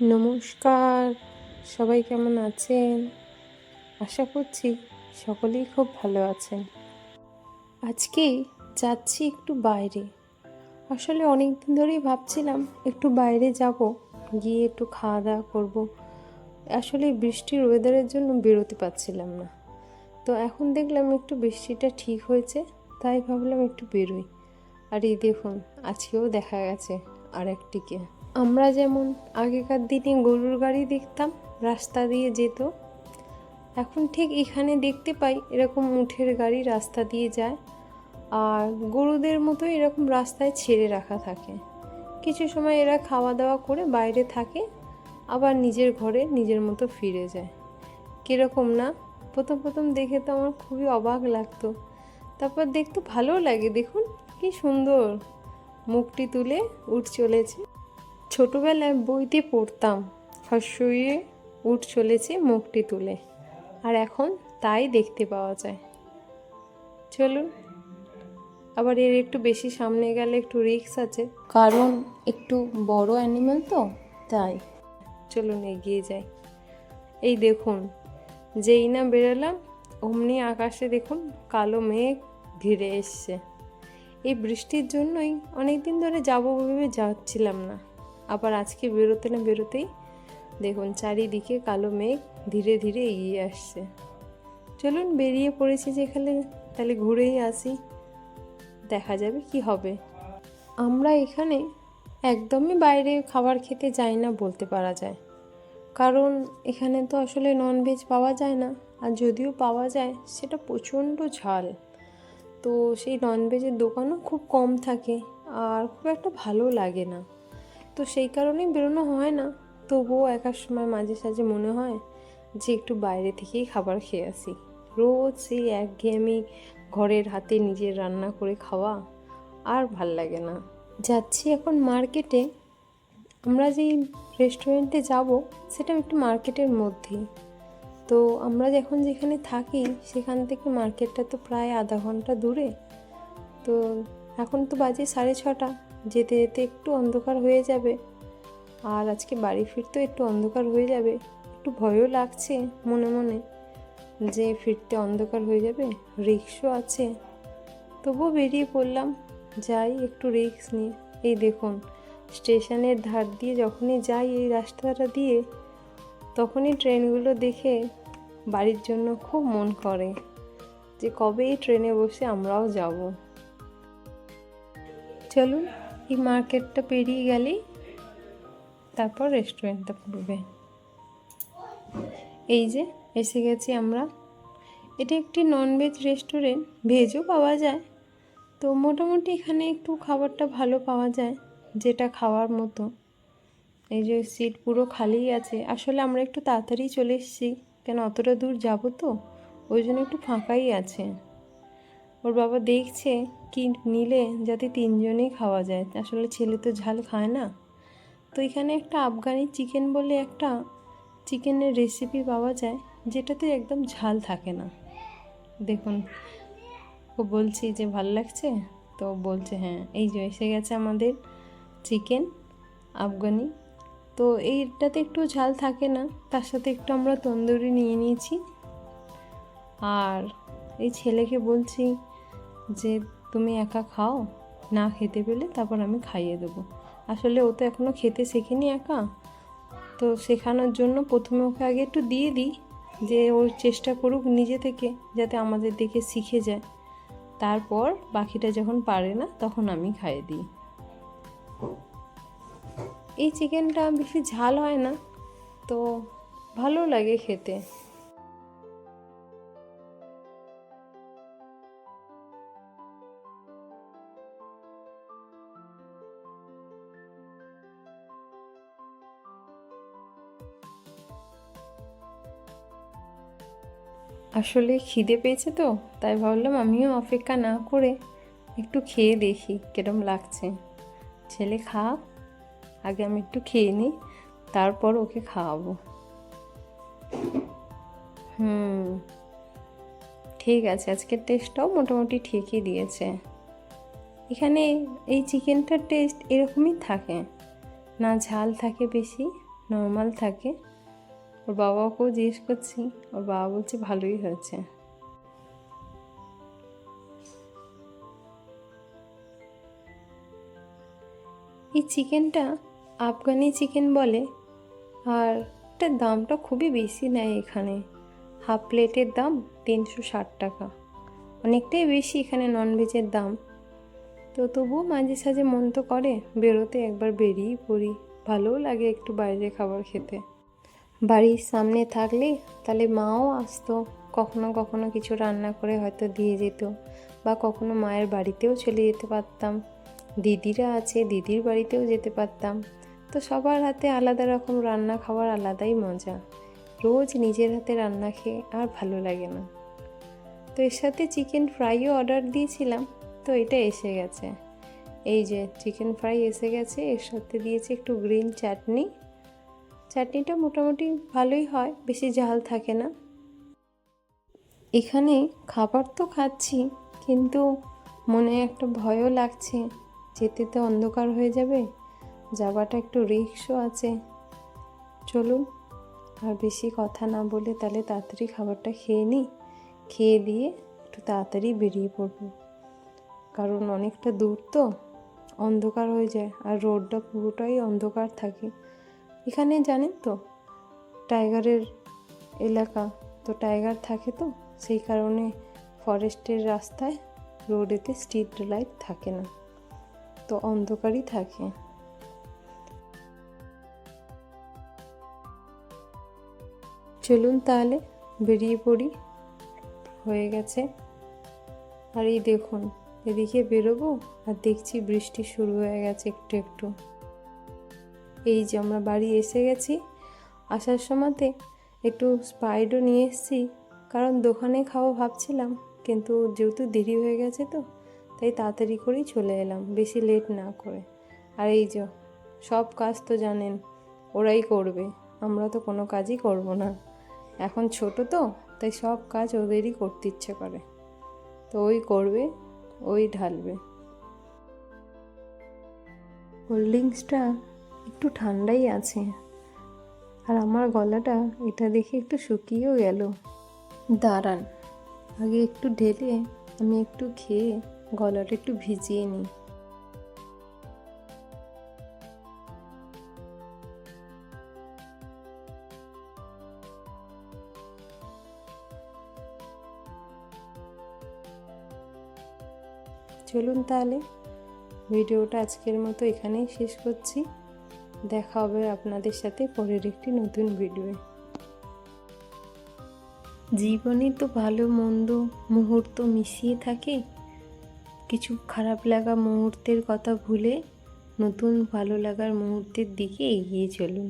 নমস্কার, সবাই কেমন আছেন? আশা করছি সকলেই খুব ভালো আছেন। আজকে যাচ্ছি একটু বাইরে। আসলে অনেক দিন ধরেই ভাবছিলাম একটু বাইরে যাব, গিয়ে একটু খাওয়া দাওয়া করবো। আসলে বৃষ্টির ওয়েদারের জন্য বেরোতে পারছিলাম না। তো এখন দেখলাম একটু বৃষ্টিটা ঠিক হয়েছে, তাই ভাবলাম একটু বেরোই। আর এই দেখুন, আজকেও দেখা গেছে আর একটিকে। আমরা যেমন আগেকার দিনে গরুর গাড়ি দেখতাম রাস্তা দিয়ে যেত, এখন ঠিক এখানে দেখতে পাই এরকম উঠের গাড়ি রাস্তা দিয়ে যায়। আর গরুদের মতো এরকম রাস্তায় ছেড়ে রাখা থাকে। কিছু সময় এরা খাওয়া দাওয়া করে বাইরে থাকে, আবার নিজের ঘরে নিজের মতো ফিরে যায়। কীরকম না? প্রথম প্রথম দেখে তো আমার খুবই অবাক লাগতো, তারপর দেখতে ভালোও লাগে। দেখুন কি সুন্দর মুখটি তুলে উঠ চলেছে। ছোটোবেলায় বইতে পড়তাম, হর্ষইয়ে উঠ চলেছে মুখটি তুলে, আর এখন তাই দেখতে পাওয়া যায়। চলুন, আবার এর একটু বেশি সামনে গেলে একটু রিস্ক আছে, কারণ একটু বড় অ্যানিমেল তো, তাই। চলুন এগিয়ে যাই। এই দেখুন, যেই না বেরোলাম অমনি আকাশে দেখুন কালো মেঘ ঘিরে এসছে। এই বৃষ্টির জন্যই অনেক দিন ধরে যাবো ভেবে যাচ্ছিলাম না, আবার আজকে বেরোতে না বেরোতেই দেখুন চারিদিকে কালো মেঘ ধীরে ধীরে এগিয়ে আসছে। চলুন বেরিয়ে পড়েছি যেখানে, তাহলে ঘুরেই আসি, দেখা যাবে কি হবে। আমরা এখানে একদমই বাইরে খাবার খেতে যাই না বলতে পারা যায়, কারণ এখানে তো আসলে ননভেজ পাওয়া যায় না, আর যদিও পাওয়া যায় সেটা প্রচণ্ড ঝাল। তো সেই ননভেজের দোকানও খুব কম থাকে, আর খুব একটা ভালো লাগে না। তো সেই কারণেই বেরোনো হয় না। তবুও একার সময় মাঝে সাঝে মনে হয় যে একটু বাইরে থেকেই খাবার খেয়ে আসি। রোজ সেই একঘেয়েমি ঘরের হাতে নিজের রান্না করে খাওয়া আর ভাল লাগে না। যাচ্ছি এখন মার্কেটে। আমরা যেই রেস্টুরেন্টে যাব সেটা একটু মার্কেটের মধ্যেই। তো আমরা এখন যেখানে থাকি সেখান থেকে মার্কেটটা তো প্রায় আধা ঘন্টা দূরে। তো এখন তো বাজে 6:30, যেতে যেতে একটু অন্ধকার হয়ে যাবে, আর আজকে বাড়ি ফিরতেও একটু অন্ধকার হয়ে যাবে। একটু ভয়ও লাগছে মনে মনে যে ফিরতে অন্ধকার হয়ে যাবে, রিস্কও আছে। তবুও বেরিয়ে পড়লাম, যাই একটু রিস্ক নিয়ে। এই দেখুন, স্টেশনের ধার দিয়ে যখনই যাই এই রাস্তাটা দিয়ে, তখনই ট্রেনগুলো দেখে বাড়ির জন্য খুব মন করে যে কবে এই ট্রেনে বসে আমরাও যাব। চলুন, এই মার্কেটটা পেরিয়ে গেলেই তারপর রেস্টুরেন্টটা পড়বে। এই যে এসে গেছি আমরা। এটা একটি ননভেজ রেস্টুরেন্ট, ভেজও পাওয়া যায়। তো মোটামুটি এখানে একটু খাবারটা ভালো পাওয়া যায়, যেটা খাওয়ার মতো। এই যে সিট পুরো খালিই আছে। আসলে আমরা একটু তাড়াতাড়ি চলে এসেছি, কেন অতটা দূর যাব তো, ওই জন্য একটু ফাঁকাই আছে। ওর বাবা দেখছে কি নিলে যাতে 3 জনেই খাওয়া যায়, আসলে ছেলে তো ঝাল খায় না। তো এখানে একটা আফগানি চিকেন বলে একটা চিকেনের রেসিপি পাওয়া যায়, যেটাতে একদম ঝাল থাকে না। দেখুন, ও বলছি যে ভালো লাগছে, তো বলছে হ্যাঁ। এই যে এসে গেছে আমাদের চিকেন আফগানি। তো এইটাতে একটু ঝাল থাকে না, তার সাথে একটু আমরা তন্দুরি নিয়ে নিয়েছি। আর এই ছেলেকে বলছি যে তুমি একা খাও, না খেতে পেলে তারপর আমি খাইয়ে দেবো। আসলে ও তো এখনও খেতে শেখেনি একা, তো শেখানোর জন্য প্রথমে ওকে আগে একটু দিয়ে দিই, যে ও চেষ্টা করুক নিজে থেকে, যাতে আমাদের দেখে শিখে যায়। তারপর বাকিটা যখন পারে না তখন আমি খাইয়ে দিই। এই চিকেনটা বেশি ঝাল হয় না, তো ভালো লাগে খেতে। আসলে খিদে পেয়েছে তো, তাই ভাবলাম আমিও অপেক্ষা না করে একটু খেয়ে দেখি কিরম লাগছে। ছেলে খাক, আগে আমি একটু খেয়ে নিই, তারপর ওকে খাওয়াবো। ঠিক আছে, আজকের টেস্টটাও মোটামুটি ঠিকই দিয়েছে। এখানে এই চিকেনটার টেস্ট এরকমই থাকে, না ঝাল থাকে বেশি, নর্মাল থাকে। ওর বাবাকেও জিজ্ঞেস করছি, ওর বাবা বলছে ভালোই হয়েছে। এই চিকেনটা আফগানি চিকেন বলে, আর এটার দামটা খুবই বেশি নেয় এখানে। হাফ প্লেটের দাম 360 টাকা, অনেকটাই বেশি এখানে ননভেজের দাম। তো তবুও মাঝে সাঝে মন তো করে বেরোতে, একবার বেরিয়েই পড়ি। ভালোও লাগে একটু বাইরে খাবার খেতে। বাড়ির সামনে থাকলে তাহলে মাও আসতো, কখনো কখনো কিছু রান্না করে হয়তো দিয়ে যেত, বা কখনো মায়ের বাড়িতেও চলে যেতে পারতাম। দিদিরা আছে, দিদির বাড়িতেও যেতে পারতাম। তো সবার হাতে আলাদা রকম রান্না খাওয়ার আলাদাই মজা। রোজ নিজের হাতে রান্না খেয়ে আর ভালো লাগে না। তো এর সাথে চিকেন ফ্রাইও অর্ডার দিয়েছিলাম, তো এটা এসে গেছে। এই যে চিকেন ফ্রাই এসে গেছে, এর সাথে দিয়েছে একটু গ্রিন চাটনি। চাটনিটা মোটামুটি ভালোই হয়, বেশি ঝাল থাকে না। এখানে খাবার তো খাচ্ছি, কিন্তু মনে একটা ভয়ও লাগছে, যেতে তো অন্ধকার হয়ে যাবে, যাওয়াটা একটু রিস্কও আছে। চলুন আর বেশি কথা না বলে তাহলে তাড়াতাড়ি খাবারটা খেয়ে নিই, খেয়ে দিয়ে একটু তাড়াতাড়ি বেরিয়ে পড়ব। কারণ অনেকটা দূর তো, অন্ধকার হয়ে যায়, আর রোডটা পুরোটাই অন্ধকার থাকে। এখানে জানেন তো টাইগারের এলাকা, তো টাইগার থাকে, তো সেই কারণে ফরেস্টের রাস্তায় রোডেতে স্ট্রিট লাইট থাকে না, তো অন্ধকারই থাকে। চলুন তাহলে বেরিয়ে পড়ি, হয়ে গেছে। আর এই দেখুন, এদিকে বেরোবো আর দেখছি বৃষ্টি শুরু হয়ে গেছে একটু একটু। এই যে আমরা বাড়ি এসে গেছি। আসার সময়তে একটু স্প্রাইটও নিয়ে এসেছি, কারণ দোকানে খাবো ভাবছিলাম, কিন্তু যেহেতু দেরি হয়ে গেছে তো তাই তাড়াতাড়ি করেই চলে এলাম, বেশি লেট না করে। আর এই যে সব কাজ তো জানেন ওরাই করবে, আমরা তো কোনো কাজই করব না। এখন ছোট তো, তাই সব কাজ ওদেরই করতে ইচ্ছে করে, তো ওই করবে, ওই ঢালবে। কোল্ড ড্রিঙ্কসটা একটু ঠান্ডাই আছে, আর আমার গলাটা এটা দেখে একটু শুকিয়েও গেল। দাঁড়ান, আগে একটু ঢেলে আমি একটু খেয়ে গলাটা একটু ভিজিয়ে নিই। চলুন তাহলে ভিডিওটা আজকের মতো এখানেই শেষ করছি। দেখা হবে আপনাদের সাথে পরের একটি নতুন ভিডিওয়ে। জীবনে তো ভালো মন্দ মুহূর্ত মিশিয়ে থাকে, কিছু খারাপ লাগা মুহূর্তের কথা ভুলে নতুন ভালো লাগার মুহূর্তের দিকে এগিয়ে চলুন।